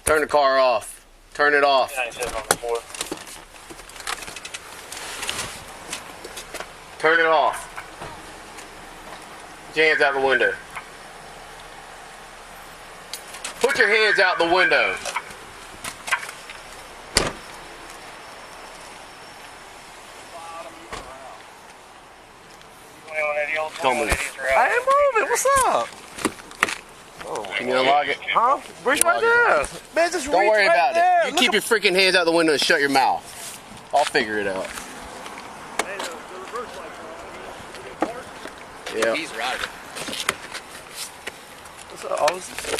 Turn the car off. Turn it off. Turn it off. Put your hands out the window. Put your hands out the window. I ain't moving. What's up? Oh, can you unlock it? Huh? Reach right there. Man, just Don't worry right about there. it. You keep your freaking hands out the window and shut your mouth. I'll figure it out. Yeah. He's riding. What's up, officer?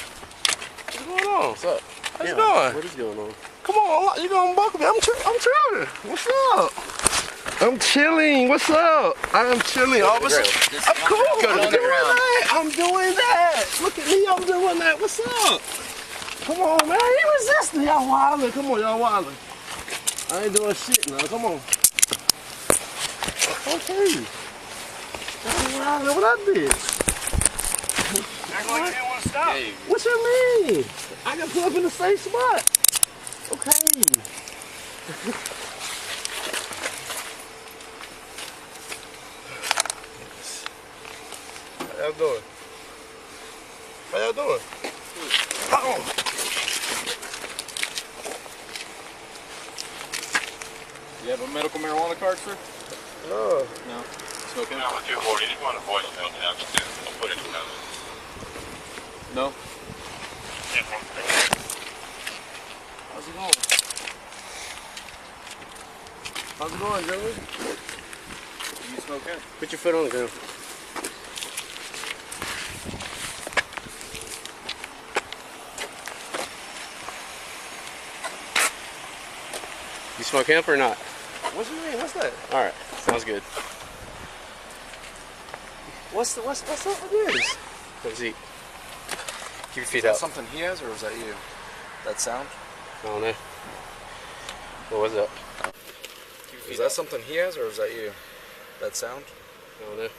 What's going on? What's up? How's it going? What is going on? Come on, you gonna buckle me? I'm chilling. What's up? I'm chilling. What's up? I'm chilling, officer. I'm cool. I'm doing that. I'm doing that. Look at me. I'm doing that. What's up? Come on, man. You resisting. Y'all wildin'. Come on, y'all wildin'. I ain't doing shit now. Come on. Okay. Y'all wildin'. What I did? Act like you didn't want to stop. What you mean? I can pull up in the same spot. Okay. How y'all doing? How y'all doing? Oh. You have a medical marijuana card, sir? No. No. Smoking? No, 240. Just want a voicemail tab. I'll put it in the No. How's it going? How's it going, Joey? You smoking? Put your foot on the ground. You smoke hemp or not? What you mean? What's that? All right, sounds good. What's up with this? Have a seat. Keep your Is feet that out. something he has, or was that you? That sound? I don't know. What was that? Is that something he has, or was that you? That sound? I don't know.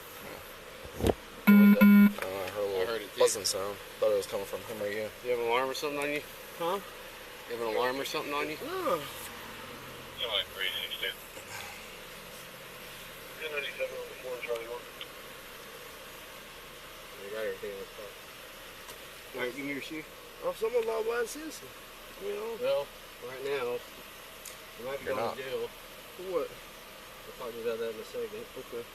I heard it buzzing sound. Thought it was coming from him or you. Do you have an alarm or something on you? Huh? You have an alarm or something on you? No. You like 362. 1097 on the 4 Charlie 1. You got everything in the car. All right, give me your shoe. I'm some law-abiding citizen. You know? Well, right now, you might be You're going not. to jail. For what? We'll talk about that in a second. Okay.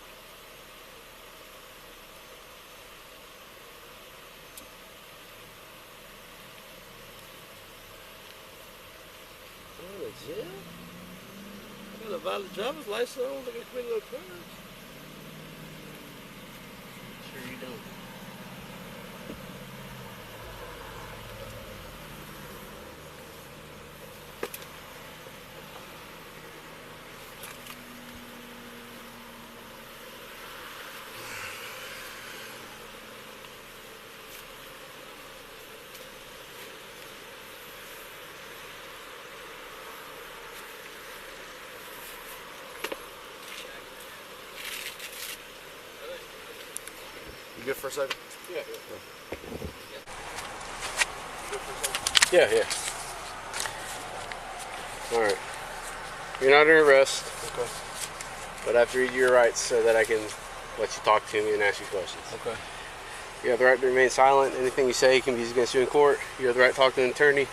I'm in jail? I got a valid driver's license. I don't think I committed no crimes. Sure you don't. You good for a second? Yeah. Yeah, yeah. All right. You're not under arrest. Okay. But I have to read your rights so that I can let you talk to me and ask you questions. Okay. You have the right to remain silent. Anything you say can be used against you in court. You have the right to talk to an attorney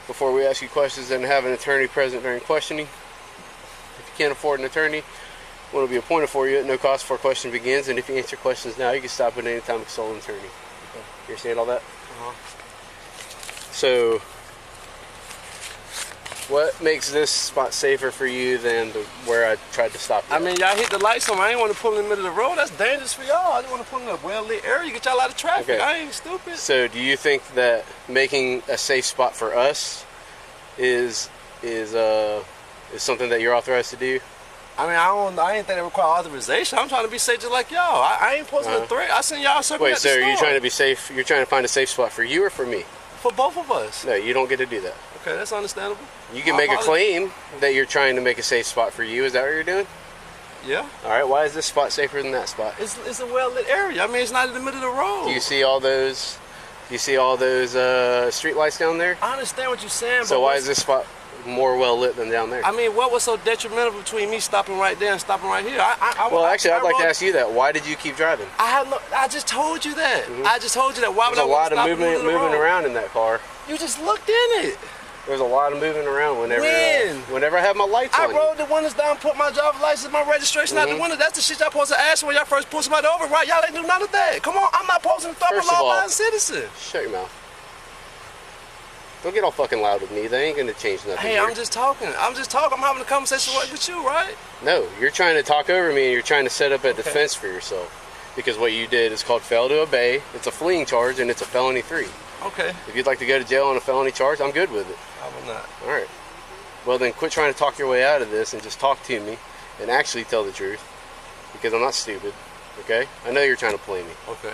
before we ask you questions and have an attorney present during questioning. If you can't afford an attorney, one will be appointed for you at no cost before question begins. And if you answer questions now, you can stop at any time and consult an attorney. Okay. You understand all that? Uh-huh. So, what makes this spot safer for you than where I tried to stop you? I mean, y'all hit the lights on. I ain't want to pull in the middle of the road. That's dangerous for y'all. I just want to pull in a well-lit area. You get y'all out of traffic. Okay. I ain't stupid. So, do you think that making a safe spot for us is something that you're authorized to do? I mean, I ain't think it require authorization. I'm trying to be safe just like y'all. I ain't posing a threat. I seen y'all circling Wait, at the so are store. you trying to be safe? You're trying to find a safe spot for you or for me? For both of us. No, you don't get to do that. Okay, that's understandable. You can make a claim that you're trying to make a safe spot for you. Is that what you're doing? Yeah. All right. Why is this spot safer than that spot? It's a well lit area. I mean, it's not in the middle of the road. Do you see all those? Street lights down there? I understand what you're saying. So why is this spot more well lit than down there? I mean, what was so detrimental between me stopping right there and stopping right here? Actually, I'd like to ask you that. Why did you keep driving? I just told you that. I just told you that. Why would There's I a lot of stop moving around in that car. You just looked in it. There's a lot of moving around whenever I have my lights on. I rolled the windows down, put my driver's license, my registration out the window. That's the shit y'all supposed to ask when y'all first pull somebody over, right? Y'all ain't do none of that. Come on, I'm not supposed to stop a law-abiding citizen. Shut your mouth. Don't get all fucking loud with me. They ain't gonna change nothing. Hey, here. I'm just talking. I'm having a conversation with you, right? No, you're trying to talk over me and you're trying to set up a defense for yourself. Because what you did is called fail to obey. It's a fleeing charge and it's a felony 3. Okay. If you'd like to go to jail on a felony charge, I'm good with it. I will not. All right. Well, then quit trying to talk your way out of this and just talk to me and actually tell the truth. Because I'm not stupid. Okay? I know you're trying to play me. Okay.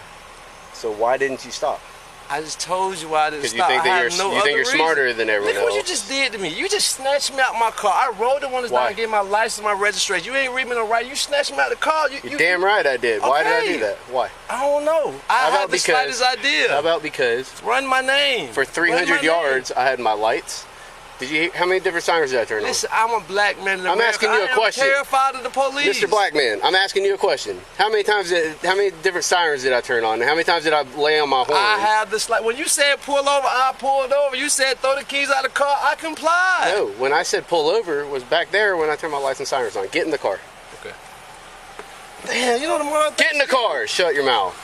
So why didn't you stop? I just told you why I didn't stop. Because you think you're smarter than everyone else. Look what you just did to me. You just snatched me out my car. I rolled the windows down and gave my license, my registration. You ain't read me no right. You snatched me out the car. You're damn right I did. Okay. Why did I do that? Why? I don't know. I had the slightest idea. How about because? Run my name. For 300 yards, I had my lights. How many different sirens did I turn on? Listen, I'm a black man in America. I'm asking you a question. I'm terrified of the police. Mr. Black Man, I'm asking you a question. How many different sirens did I turn on? And how many times did I lay on my horn? I have this, like, when you said pull over, I pulled over. You said throw the keys out of the car, I complied. No, when I said pull over was back there when I turned my lights and sirens on. Get in the car. Okay. Damn, you know the more Get in the car. Shut your mouth.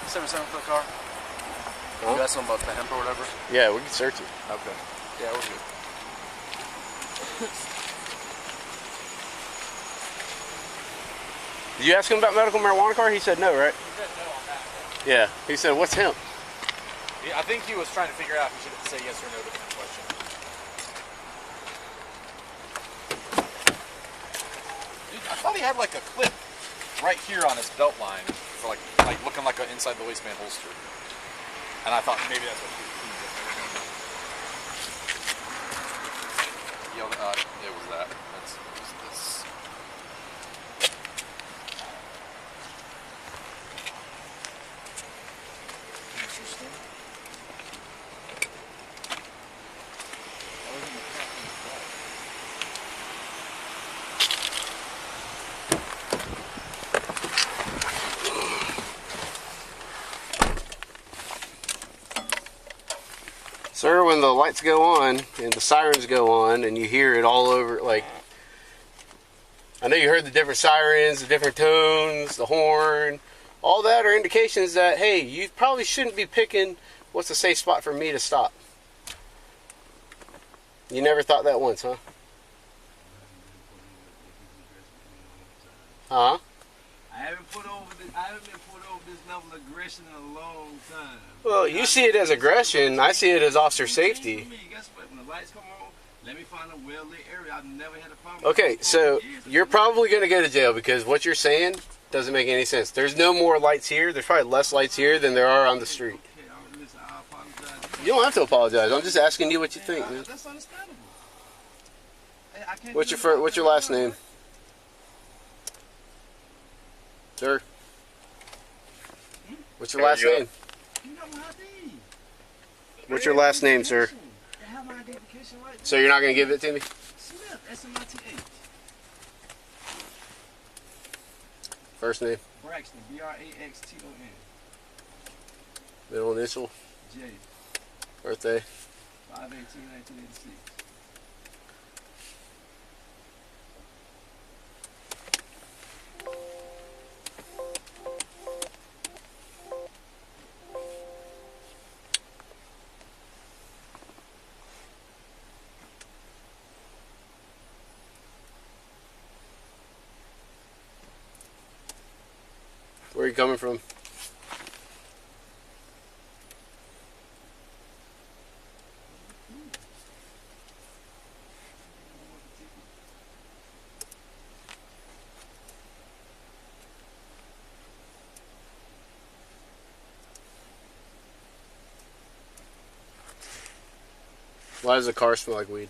77 for the car? Huh? You got something about the hemp or whatever? Yeah, we can search it. Okay. Yeah, we're good. Did you ask him about medical marijuana car? He said no, right? He said no on that. Yeah. He said, what's hemp? Yeah, I think he was trying to figure out if he should say yes or no to that question. Dude, I thought he had like a clip right here on his belt line for like looking like an inside the waistband holster. And I thought maybe that's what he was. It was that. It was this. Interesting. Sir, when the lights go on and the sirens go on and you hear it all over, like, I know you heard the different sirens, the different tones, the horn, all that are indications that, hey, you probably shouldn't be picking what's a safe spot for me to stop. You never thought that once, huh? Huh? I haven't been put over this level of aggression in a long time. Well, you see it as aggression. I see it as officer safety. Guess what? When the lights come on, let me find a well-lit area. I've never had a problem. Okay, so you're probably going to go to jail because what you're saying doesn't make any sense. There's no more lights here. There's probably less lights here than there are on the street. Okay, listen, I apologize. You don't have to apologize. I'm just asking you what you think, man. That's understandable. Hey, I can't What's your last name? Sir? What's your last name? You got my ID. What's your last name, sir? I have my identification right there. So you're not going to give it to me? Smith, S-M-I-T-H. First name? Braxton, B-R-A-X-T-O-N. Middle initial? J. Birthday? 5/18/1986. Where are you coming from? Why does the car smell like weed?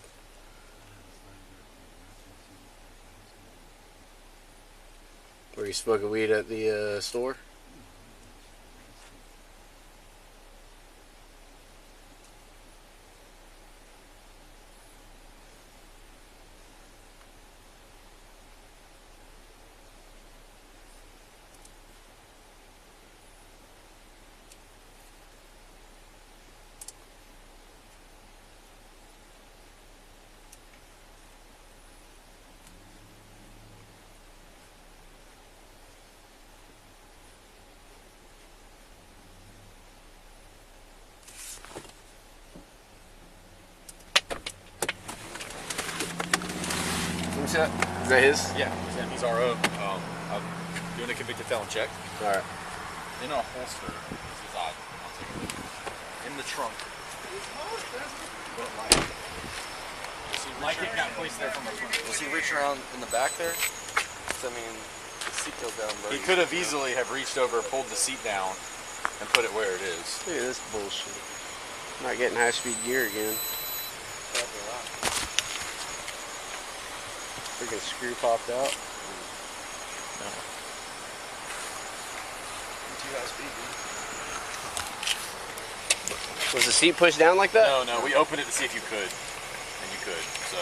Were you smoking weed at the store? Is that his? Yeah, he's our own. I'm doing a convicted felon check. All right. In a holster. This is odd. I'll take a look. In the trunk. Like it got placed there from the front. Was he reaching around in the back there? I mean, the seat goes down, but He could have easily have reached over, pulled the seat down, and put it where it is. Look at this bullshit. Not getting high-speed gear again. Freaking screw popped out. Was the seat pushed down like that? No, we opened it to see if you could, and you could. So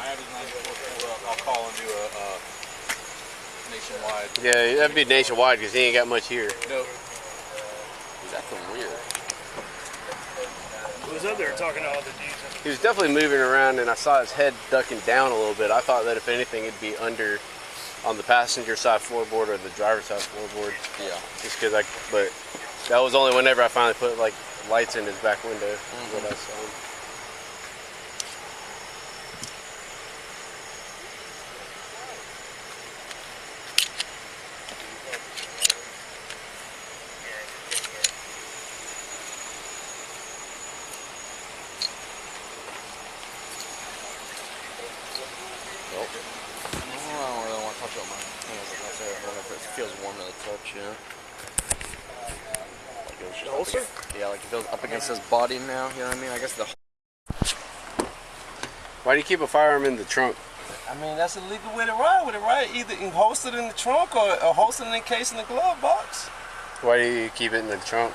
I have his 944 pulled up. I'll call and do a nationwide. Yeah, that'd be nationwide because he ain't got much here. Nope. he's acting weird. Who was up there talking to all the dudes? He was definitely moving around, and I saw his head ducking down a little bit. I thought that if anything, it'd be under on the passenger side floorboard or the driver's side floorboard. Yeah. Just because but that was only whenever I finally put like lights in his back window. What I saw him. I don't really want to touch on my hands like that. I wonder if it feels warm to the touch, you know? Like it was just holster? Yeah, like it feels up against his body now, you know what I mean? I guess the... Why do you keep a firearm in the trunk? I mean, that's a legal way to ride with it, right? Either holstered in the trunk or holstered in the case in the glove box. Why do you keep it in the trunk?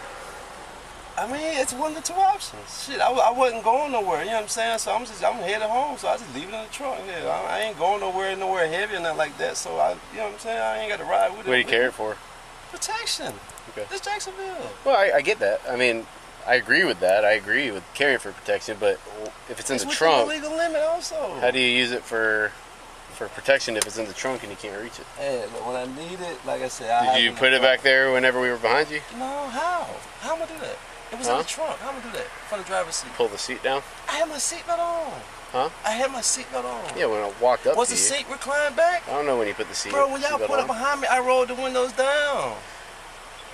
I mean, it's one of the two options. Shit, I wasn't going nowhere, you know what I'm saying? So I'm headed home, so I just leave it in the trunk. Yeah, I ain't going nowhere heavy or nothing like that. So you know what I'm saying? I ain't got to ride with it. What do you carry it for? Protection. Okay. It's Jacksonville. Well, I get that. I mean, I agree with that. I agree with carrying for protection, but if it's in the trunk, legal limit also. how do you use it for protection if it's in the trunk and you can't reach it? Hey, but when I need it, like I said, Did you put it back there whenever we were behind you? No, how? How am I do that? It was in the trunk. How am I do that? From the driver's seat. Pull the seat down? I had my seatbelt on. Huh? I had my seatbelt on. Yeah, when I walked up Was to the you. seat reclined back? I don't know when you put the seat. Bro, when y'all seatbelt put on. up behind me, I rolled the windows down.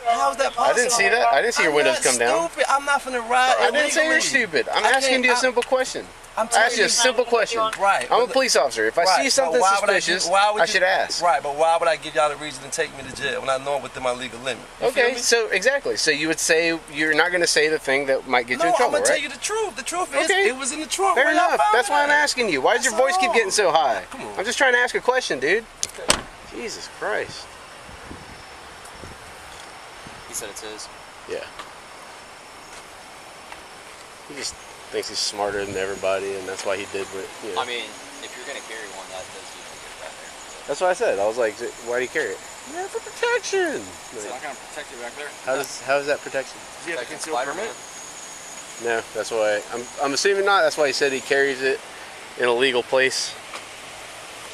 How's that possible? I didn't see that. I didn't see your windows come down. Stupid. I'm not finna ride. I didn't say you're stupid. I'm asking you a simple question. I'm I asked you a simple question. Right. I'm a police officer. If I see something suspicious, I should ask. Right, but why would I give y'all the reason to take me to jail when I know I'm within my legal limit? You feel Okay, me? so exactly. So you would say you're not going to say the thing that might get you in trouble, I'm gonna right? tell you the truth. The truth is, Okay. it was in the trunk. Fair where y'all enough. found That's it why I'm at. asking you. Why does your That's voice keep all. getting so high? Come on. I'm just trying to ask a question, dude. Jesus Christ. He said it's his. Yeah. He just thinks he's smarter than everybody, and that's why he did what. You know. I mean, if you're gonna carry one, that does need to get back there. That's what I said. I was like, why do you carry it? Yeah, for protection. It's not gonna protect you back there. How is that protection? Does he have a concealed permit? No, that's why I'm assuming not. That's why he said he carries it in a legal place.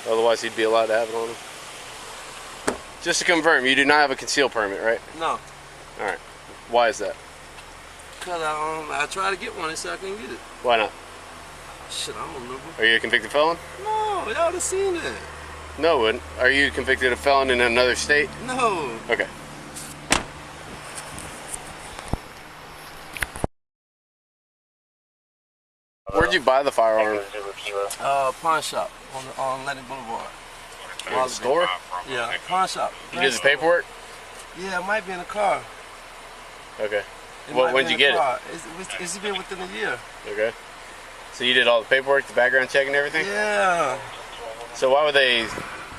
Otherwise, he'd be allowed to have it on him. Just to confirm, you do not have a concealed permit, right? No. All right. Why is that? Cause I tried to get one, and so I couldn't get it. Why not? Shit, I don't remember. Are you a convicted felon? No, y'all would have seen it. No, wouldn't. Are you convicted of felon in another state? No. Okay. Where'd you buy the firearm? Pawn shop on Atlantic Boulevard. In the store? Yeah, pawn shop. You did the paperwork? Yeah, it might be in the car. Okay. When'd you get it? It's been within a year. Okay. So you did all the paperwork, the background check and everything? Yeah. So why would they,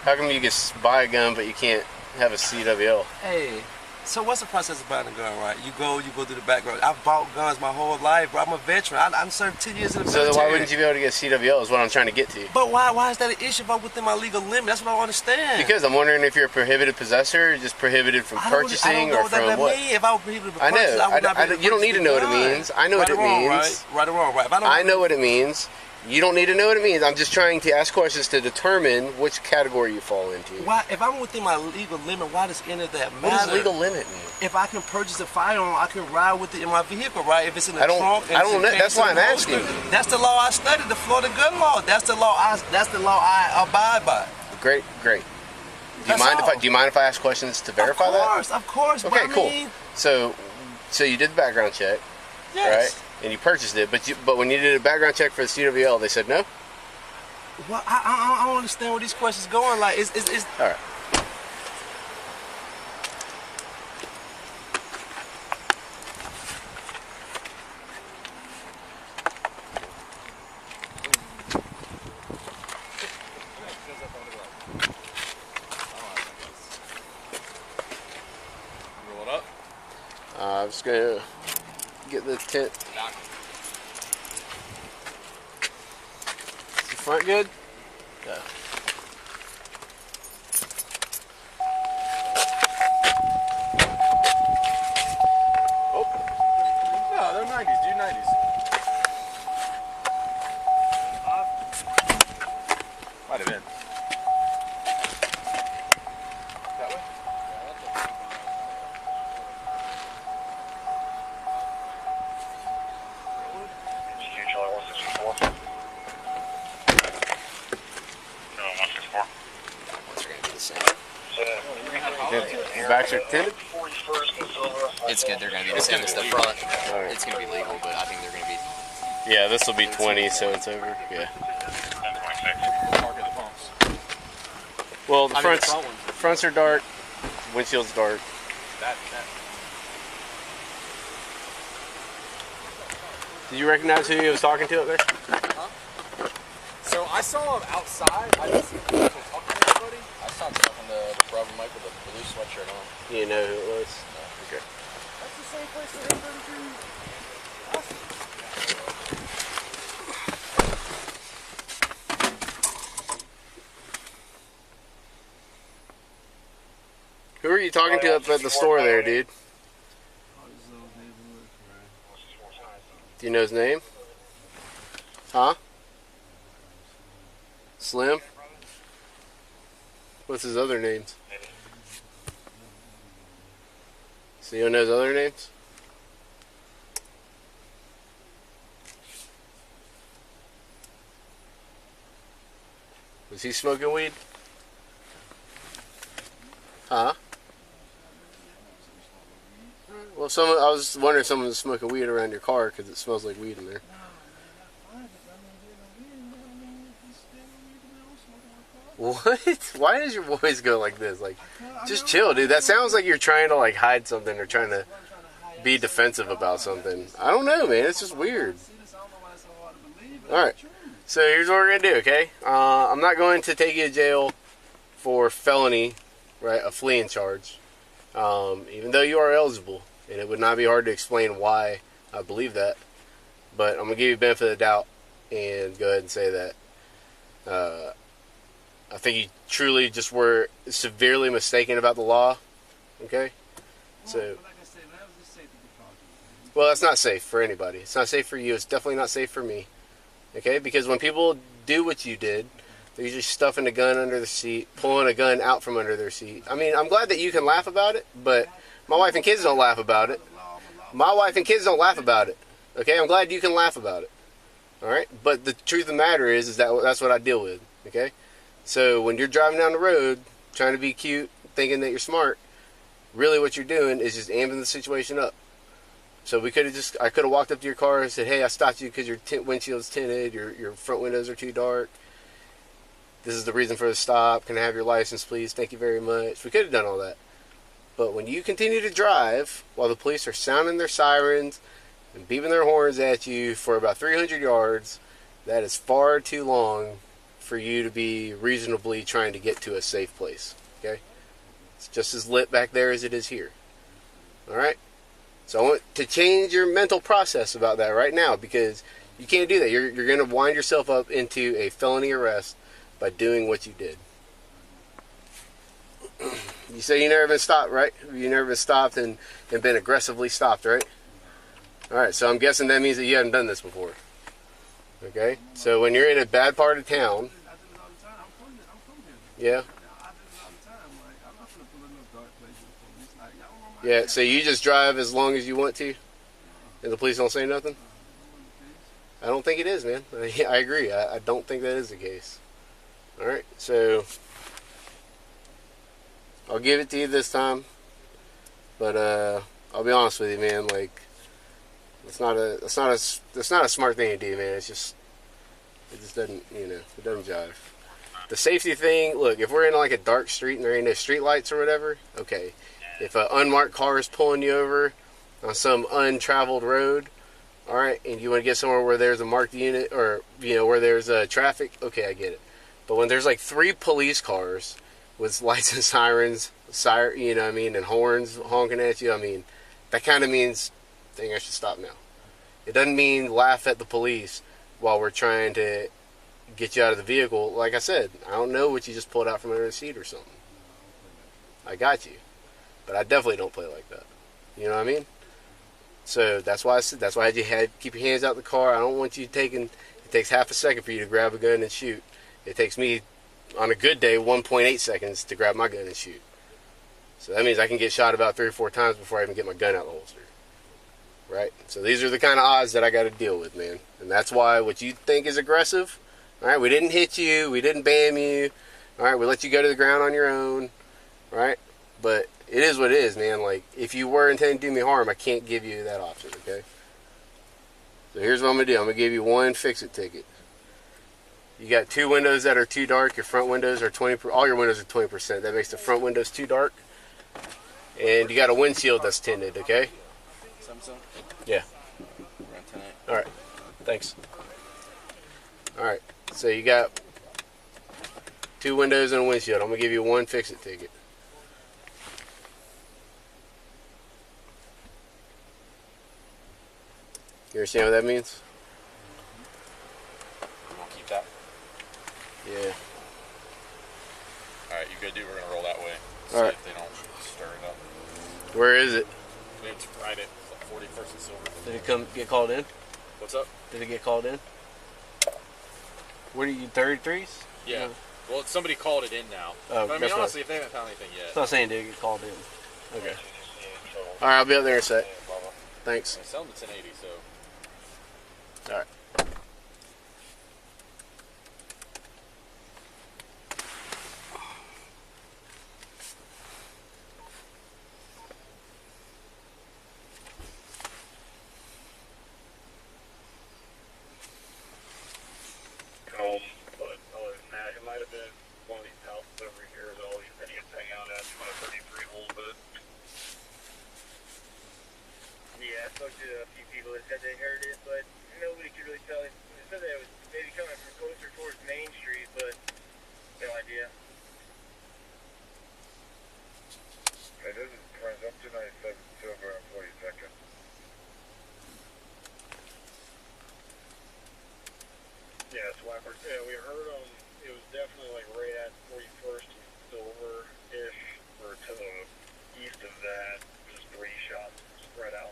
how come you can buy a gun but you can't have a CWL? Hey, so what's the process of buying a gun, right? You go do the background. I've bought guns my whole life, bro. I'm a veteran. I served 10 years in the military. So why wouldn't you be able to get CWL is what I'm trying to get to. But why is that an issue if I'm within my legal limit? That's what I don't understand. Because I'm wondering if you're a prohibited possessor or just prohibited from purchasing or from what? If I was prohibited from I purchasing, I would not be know. able to You don't need to know what it gun. means. I know what it means. Right or wrong, right? If I know what it means. You don't need to know what it means. I'm just trying to ask questions to determine which category you fall into. Why, if I'm within my legal limit, why does any of that matter? What does legal limit mean? If I can purchase a firearm, I can ride with it in my vehicle, right? If it's in the trunk, I don't know. That's why I'm asking. That's the law I studied, the Florida gun law. That's the law I abide by. Great. Do you mind if I ask questions to verify that? Of course. Okay, cool. So you did the background check, yes. right? And you purchased it, but when you did a background check for the CWL, they said no? Well, I don't understand where these questions going. Like, it's all right. Roll it up. I'm just gonna get the tent. Is the front good? Yeah. Oh. No, they're 90s. Do 90s. Might have been. That way? The backs are tinted? It's good. They're going to be the same as the front. Alright. It's going to be legal, but I think they're going to be. Yeah, this will be 20, so it's over. Yeah. Mark at the pumps. Well, the I mean, fronts, the front ones. fronts are dark, windshield's dark. That. Did you recognize who he was talking to up there? So I saw him outside. I didn't see him talking to anybody. I saw him talking to the brother Mike with a blue sweatshirt on. You know who it was? Okay. That's the same place that they burned through. Who are you talking to up at the store there, dude? Do you know his name? Huh? Slim? What's his other names? So you don't know his other names? Was he smoking weed? Huh? Well, I was wondering if someone was smoking weed around your car because it smells like weed in there. What? Why does your voice go like this? Like, just chill, dude. That sounds like you're trying to like hide something or trying to be defensive about something. I don't know, man. It's just weird. All right. So here's what we're gonna do, okay? I'm not going to take you to jail for felony, right? A fleeing charge. Even though you are eligible, and it would not be hard to explain why I believe that. But I'm gonna give you the benefit of the doubt and go ahead and say that. I think you truly just were severely mistaken about the law. Okay? So, well, that's not safe for anybody. It's not safe for you. It's definitely not safe for me. Okay? Because when people do what you did, they're usually stuffing a gun under the seat, pulling a gun out from under their seat. I mean, I'm glad that you can laugh about it, but my wife and kids don't laugh about it. My wife and kids don't laugh about it. Okay? I'm glad you can laugh about it. Alright? But the truth of the matter is that that's what I deal with. Okay? So when you're driving down the road, trying to be cute, thinking that you're smart, really what you're doing is just amping the situation up. So I could have walked up to your car and said, hey, I stopped you because your windshield's tinted, your front windows are too dark. This is the reason for the stop. Can I have your license, please? Thank you very much. We could have done all that. But when you continue to drive while the police are sounding their sirens and beeping their horns at you for about 300 yards, that is far too long for you to be reasonably trying to get to a safe place. Okay? It's just as lit back there as it is here. Alright? So I want to change your mental process about that right now, because you can't do that. You're going to wind yourself up into a felony arrest by doing what you did. You say you never been stopped, right? You never been stopped and been aggressively stopped, right? Alright, so I'm guessing that means that you haven't done this before. Okay? So when you're in a bad part of town... Yeah? Yeah, so you just drive as long as you want to? And the police don't say nothing? I don't think it is, man. I agree. I don't think that is the case. Alright, so... I'll give it to you this time, but I'll be honest with you, man. Like, it's not a smart thing to do, man. It just doesn't, it doesn't jive. The safety thing, look, if we're in like a dark street and there ain't no street lights or whatever, okay. If an unmarked car is pulling you over on some untraveled road, all right, and you want to get somewhere where there's a marked unit or where there's traffic, okay, I get it. But when there's like 3 police cars with lights and sirens, and horns honking at you, that kind of means, dang, I should stop now. It doesn't mean laugh at the police while we're trying to get you out of the vehicle. Like I said, I don't know what you just pulled out from under the seat or something. I got you. But I definitely don't play like that. You know what I mean? So that's why I had keep your hands out the car. I don't want you taking, it takes half a second for you to grab a gun and shoot. It takes me, on a good day, 1.8 seconds to grab my gun and shoot. So that means I can get shot about 3 or 4 times before I even get my gun out of the holster. Right? So these are the kind of odds that I got to deal with, man. And that's why what you think is aggressive, alright, we didn't hit you, we didn't bam you, alright, we let you go to the ground on your own, right? But it is what it is, man. Like, if you were intending to do me harm, I can't give you that option, okay? So here's what I'm going to do. I'm going to give you 1 fix-it ticket. You got 2 windows that are too dark. Your front windows are 20%. All your windows are 20%. That makes the front windows too dark. And you got a windshield that's tinted, okay? Samsung? Yeah. Around 10. Alright. Thanks. Alright. So you got 2 windows and a windshield. I'm going to give you 1 fix-it ticket. You understand what that means? You want to keep that? Yeah. Alright, you good, dude? We're going to roll that way. See Alright. if they don't stir it up. Where is it? It's right at 41st and Silver. Did it get called in? What's up? Did it get called in? What are you, 33s? Yeah. Well, somebody called it in now. Oh, but, honestly, if they haven't found anything yet. It's not saying did it get called in. Okay. Alright, I'll be up there in a sec. Thanks. They sell them to 1080, so. Alright. But other than that, it might have been one of these houses over here that all these idiots hang out at. It's about a 33 hole, but. Yeah, I spoke to a few people that said they heard it, but nobody could really tell. They said that it was maybe coming from closer towards Main Street, but no idea. Hey, this is Prince. I'm 297 Silver and 42nd. Yeah, Swapper. Yeah, we heard them. It was definitely like right at 41st and Silver-ish, or to the east of that. Just 3 shots spread out.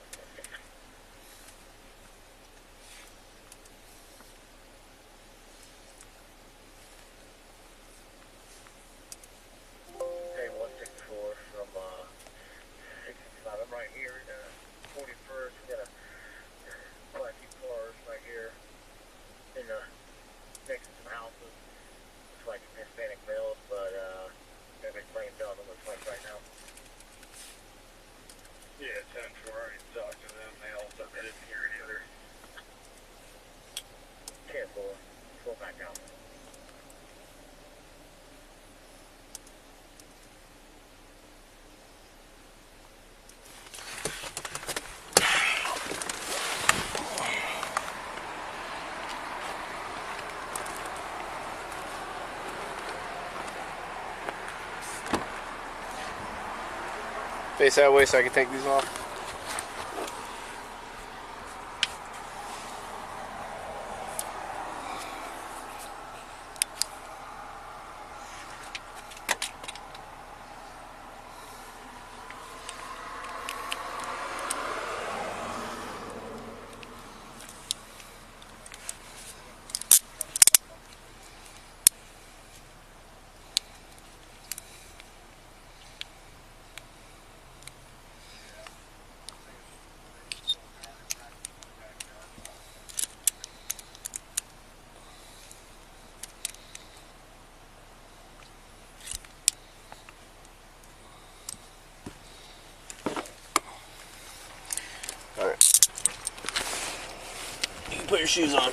Hey, 164 from 65. I'm right here at 41st. We got quite a few cars right here in the next to some houses. Looks like Hispanic males, but they're playing down, it looks like right now. Yeah, 10-4, I already talked to them. They all said they didn't hear it either. 10-4, pull back out. Face that way so I can take these off. Alright. You can put your shoes on.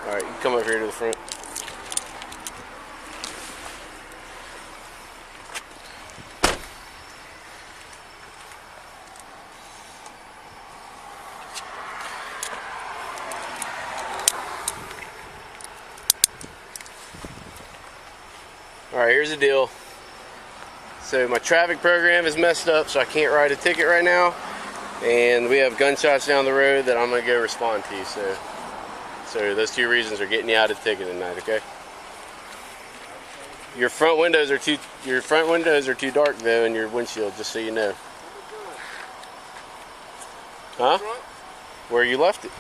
Alright, you can come over here to the front. Alright, here's the deal. So my traffic program is messed up, so I can't write a ticket right now. And we have gunshots down the road that I'm going to go respond to. So those two reasons are getting you out of the ticket tonight, okay? Your front windows are too dark though in your windshield, just so you know. Huh? Where you left it.